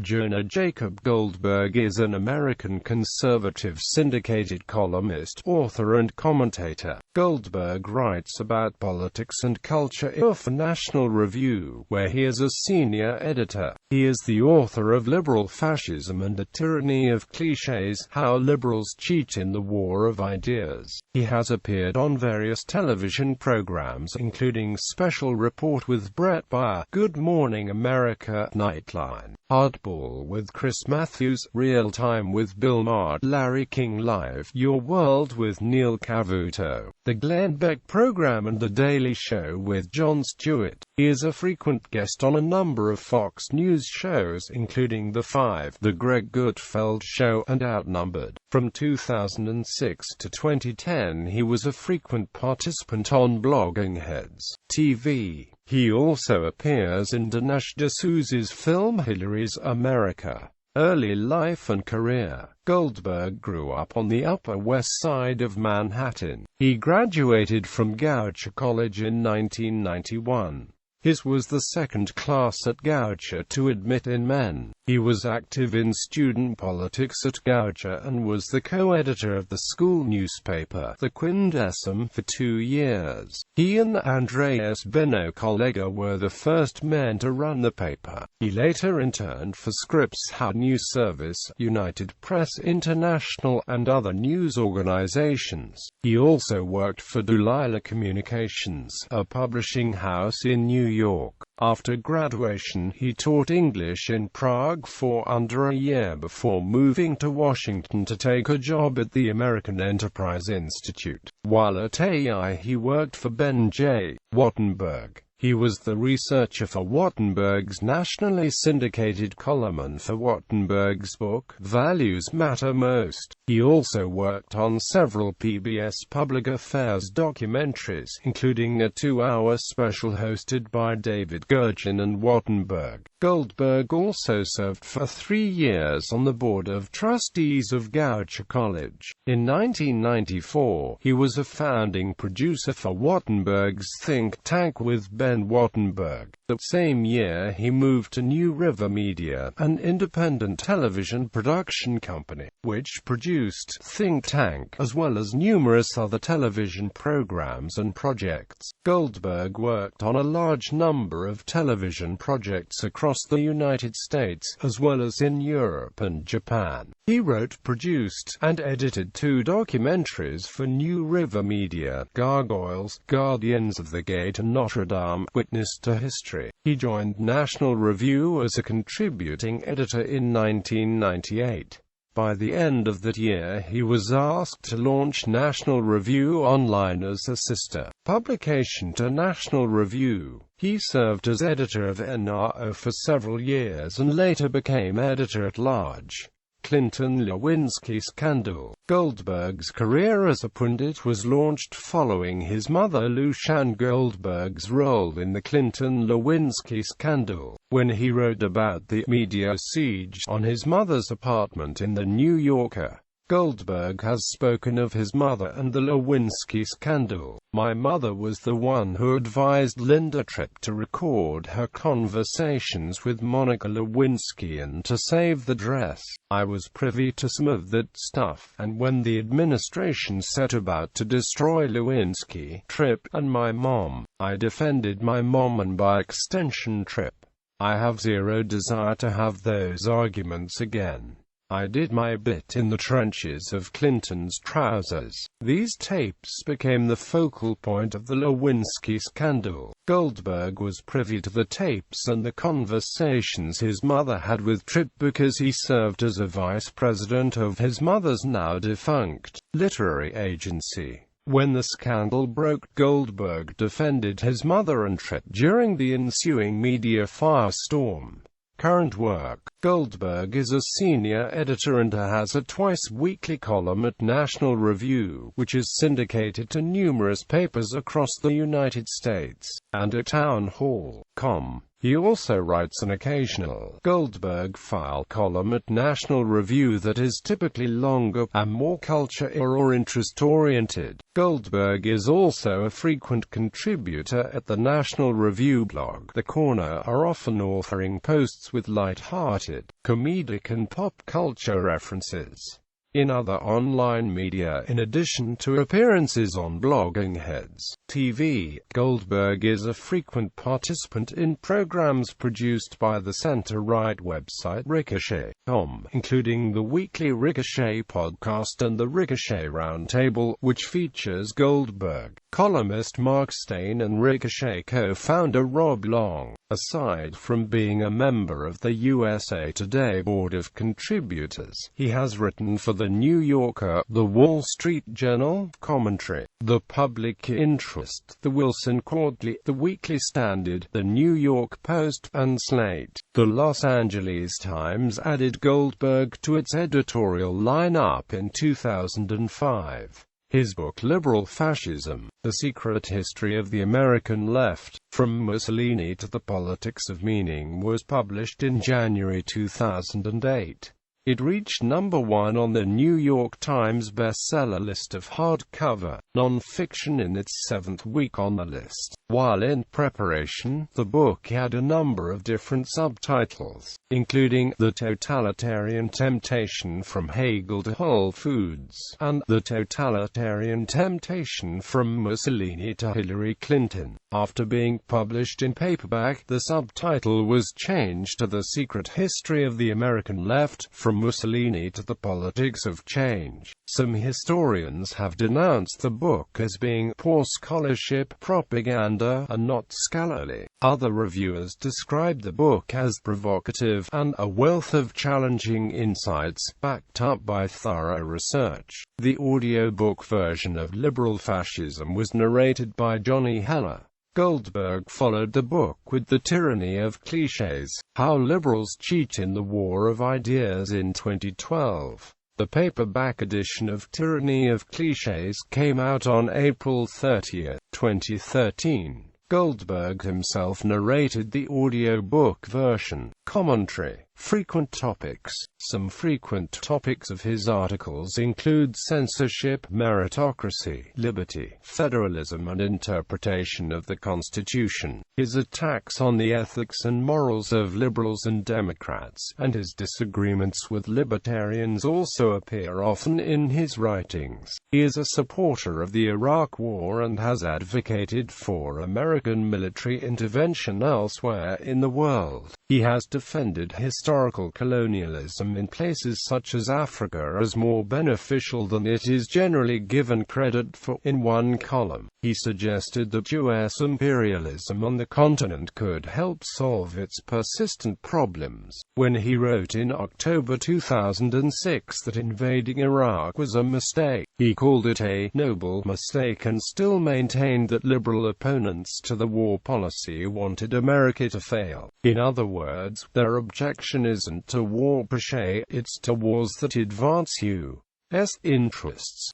Jonah Jacob Goldberg is an American conservative syndicated columnist, author and commentator. Goldberg writes about politics and culture for National Review, where he is a senior editor. He is the author of Liberal Fascism and the Tyranny of Cliches, How Liberals Cheat in the War of Ideas. He has appeared on various television programs including Special Report with Bret Baier, Good Morning America, Nightline, Hardball with Chris Matthews, Real Time with Bill Maher, Larry King Live, Your World with Neil Cavuto, The Glenn Beck Program and The Daily Show with Jon Stewart. He is a frequent guest on a number of Fox News shows including The Five, The Greg Gutfeld Show, and Outnumbered. From 2006 to 2010 he was a frequent participant on Blogging Heads TV. He also appears in Dinesh D'Souza's film Hillary's America. Early life and career. Goldberg grew up on the Upper West Side of Manhattan. He graduated from Goucher College in 1991. His was the second class at Goucher to admit in men. He was active in student politics at Goucher and was the co-editor of the school newspaper, The Quindesum, for 2 years. He and Andreas Benno Collega were the first men to run the paper. He later interned for Scripps How News Service, United Press International, and other news organizations. He also worked for Delilah Communications, a publishing house in New York. After graduation he taught English in Prague for under a year before moving to Washington to take a job at the American Enterprise Institute. While at AI he worked for Ben J. Wattenberg. He was the researcher for Wattenberg's nationally syndicated column and for Wattenberg's book, Values Matter Most. He also worked on several PBS public affairs documentaries, including a 2-hour special hosted by David Gergen and Wattenberg. Goldberg also served for 3 years on the board of trustees of Goucher College. In 1994, he was a founding producer for Wattenberg's think tank with Ben Wattenberg. The same year he moved to New River Media, an independent television production company, which produced Think Tank, as well as numerous other television programs and projects. Goldberg worked on a large number of television projects across the United States, as well as in Europe and Japan. He wrote, produced, and edited 2 documentaries for New River Media, Gargoyles, Guardians of the Gate and Notre Dame, Witness to History. He joined National Review as a contributing editor in 1998. By the end of that year he was asked to launch National Review Online as a sister publication to National Review. He served as editor of NRO for several years and later became editor-at-large. Clinton-Lewinsky scandal. Goldberg's career as a pundit was launched following his mother Luchan Goldberg's role in the Clinton-Lewinsky scandal, when he wrote about the media siege on his mother's apartment in The New Yorker. Goldberg has spoken of his mother and the Lewinsky scandal. My mother was the one who advised Linda Tripp to record her conversations with Monica Lewinsky and to save the dress. I was privy to some of that stuff, and when the administration set about to destroy Lewinsky, Tripp, and my mom, I defended my mom and by extension Tripp. I have zero desire to have those arguments again. I did my bit in the trenches of Clinton's trousers. These tapes became the focal point of the Lewinsky scandal. Goldberg was privy to the tapes and the conversations his mother had with Tripp because he served as a vice president of his mother's now-defunct literary agency. When the scandal broke, Goldberg defended his mother and Tripp during the ensuing media firestorm. Current work. Goldberg is a senior editor and has a twice-weekly column at National Review, which is syndicated to numerous papers across the United States, and at townhall.com. He also writes an occasional Goldberg File column at National Review that is typically longer and more culture or interest-oriented. Goldberg is also a frequent contributor at the National Review blog The Corner, are often authoring posts with light-hearted, comedic and pop culture references. In other online media, in addition to appearances on Blogging Heads TV, Goldberg is a frequent participant in programs produced by the center-right website Ricochet.com, including the weekly Ricochet podcast and the Ricochet Roundtable, which features Goldberg, columnist Mark Steyn and Ricochet co-founder Rob Long. Aside from being a member of the USA Today Board of Contributors, he has written for The New Yorker, The Wall Street Journal, Commentary, The Public Interest, The Wilson Quarterly, The Weekly Standard, The New York Post, and Slate. The Los Angeles Times added Goldberg to its editorial lineup in 2005. His book Liberal Fascism, The Secret History of the American Left, From Mussolini to the Politics of Meaning, was published in January 2008. It reached #1 on the New York Times bestseller list of hardcover non-fiction in its 7th week on the list. While in preparation, the book had a number of different subtitles, including The Totalitarian Temptation from Hegel to Whole Foods, and The Totalitarian Temptation from Mussolini to Hillary Clinton. After being published in paperback, the subtitle was changed to The Secret History of the American Left, From Mussolini to the Politics of Change. Some historians have denounced the book as being poor scholarship, propaganda, and not scholarly. Other reviewers described the book as provocative and a wealth of challenging insights, backed up by thorough research. The audiobook version of Liberal Fascism was narrated by Johnny Heller. Goldberg followed the book with The Tyranny of Cliches, How Liberals Cheat in the War of Ideas in 2012. The paperback edition of Tyranny of Cliches came out on April 30, 2013. Goldberg himself narrated the audiobook version. Commentary. Frequent topics. Some frequent topics of his articles include censorship, meritocracy, liberty, federalism and interpretation of the Constitution, his attacks on the ethics and morals of liberals and Democrats, and his disagreements with libertarians also appear often in his writings. He is a supporter of the Iraq War and has advocated for American military intervention elsewhere in the world. He has defended historical colonialism in places such as Africa as more beneficial than it is generally given credit for. In one column, he suggested that U.S. imperialism on the continent could help solve its persistent problems. When he wrote in October 2006 that invading Iraq was a mistake, he called it a noble mistake and still maintained that liberal opponents to the war policy wanted America to fail. In other words, their objection isn't to war per se, it's to wars that advance U.S. interests.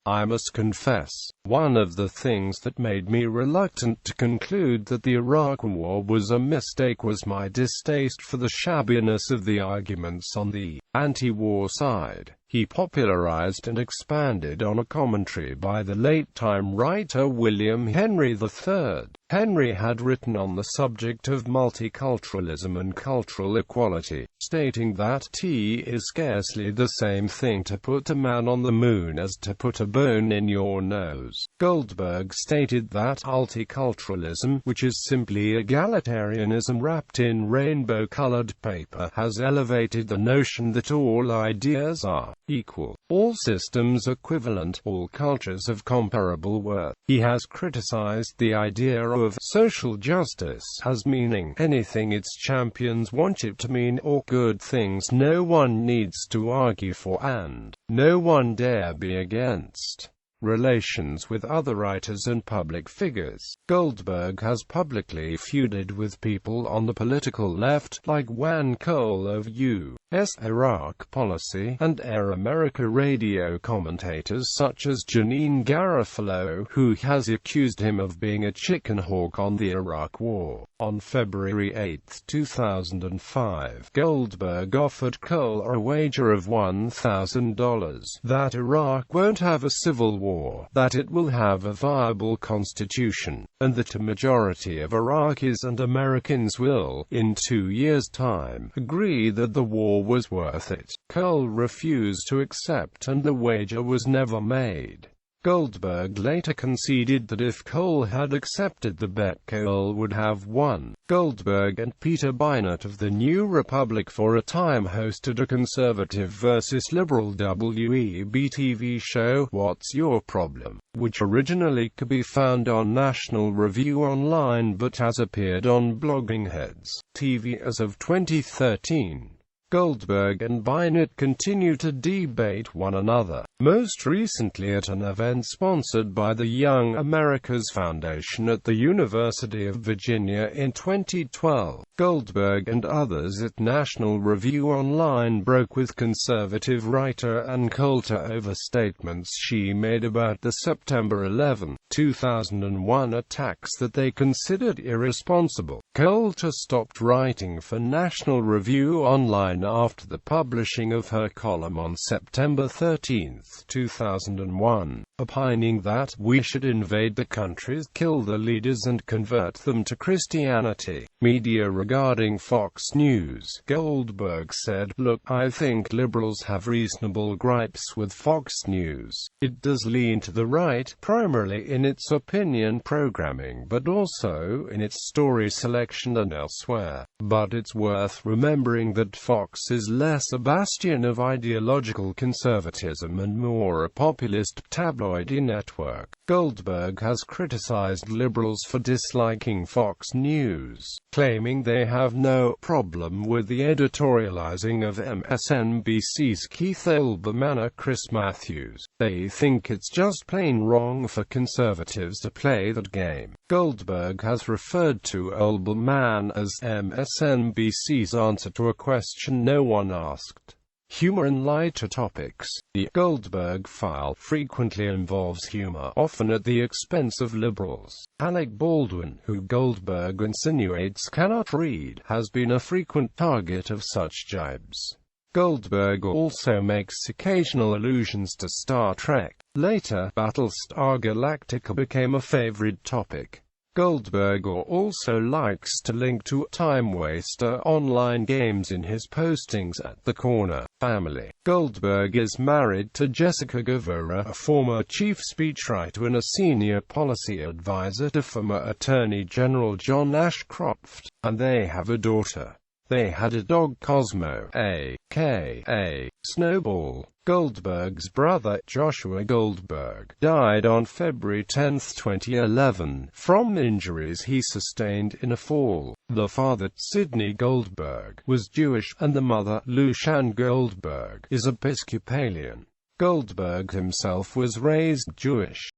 I must confess, one of the things that made me reluctant to conclude that the Iraq War was a mistake was my distaste for the shabbiness of the arguments on the anti-war side. He popularized and expanded on a commentary by the late-time writer William Henry III. Henry had written on the subject of multiculturalism and cultural equality, stating that it is scarcely the same thing to put a man on the moon as to put a bone in your nose. Goldberg stated that multiculturalism, which is simply egalitarianism wrapped in rainbow-colored paper, has elevated the notion that all ideas are equal, all systems equivalent, all cultures of comparable worth. He has criticized the idea of social justice as meaning anything its champions want it to mean, or good things no one needs to argue for and no one dare be against. relations with other writers and public figures. Goldberg has publicly feuded with people on the political left, like Juan Cole of U.S. Iraq policy, and Air America radio commentators such as Janine Garofalo, who has accused him of being a chicken hawk on the Iraq War. On February 8, 2005, Goldberg offered Cole a wager of $1,000 that Iraq won't have a civil war, that it will have a viable constitution, and that a majority of Iraqis and Americans will, in 2 years' time, agree that the war was worth it. Cole refused to accept, and the wager was never made. Goldberg later conceded that if Cole had accepted the bet, Cole would have won. Goldberg and Peter Beinart of the New Republic for a time hosted a conservative versus liberal WEB TV show, What's Your Problem?, which originally could be found on National Review Online but has appeared on Blogging Heads TV as of 2013. Goldberg and Beinart continue to debate one another, most recently at an event sponsored by the Young America's Foundation at the University of Virginia in 2012. Goldberg and others at National Review Online broke with conservative writer Ann Coulter over statements she made about the September 11, 2001 attacks that they considered irresponsible. Coulter stopped writing for National Review Online after the publishing of her column on September 13, 2001, opining that we should invade the countries, kill the leaders and convert them to Christianity. Media regarding Fox News. Goldberg said, "Look, I think liberals have reasonable gripes with Fox News. It does lean to the right, primarily in its opinion programming, but also in its story selection and elsewhere. But it's worth remembering that Fox is less a bastion of ideological conservatism and more a populist tabloidy network." Goldberg has criticized liberals for disliking Fox News, claiming they have no problem with the editorializing of MSNBC's Keith Olbermann or Chris Matthews. They think it's just plain wrong for conservatives to play that game. Goldberg has referred to Olbermann as MSNBC's answer to a question no one asked. Humor and lighter topics. The Goldberg file frequently involves humor, often at the expense of liberals. Alec Baldwin, who Goldberg insinuates cannot read, has been a frequent target of such jibes. Goldberg also makes occasional allusions to Star Trek. Later, Battlestar Galactica became a favorite topic. Goldberg also likes to link to time-waster online games in his postings at The Corner Family. Goldberg is married to Jessica Guevara, a former chief speechwriter and a senior policy advisor to former Attorney General John Ashcroft, and they have a daughter. They had a dog, Cosmo, a.k.a. Snowball. Goldberg's brother, Joshua Goldberg, died on February 10, 2011, from injuries he sustained in a fall. The father, Sidney Goldberg, was Jewish, and the mother, Lushan Goldberg, is Episcopalian. Goldberg himself was raised Jewish.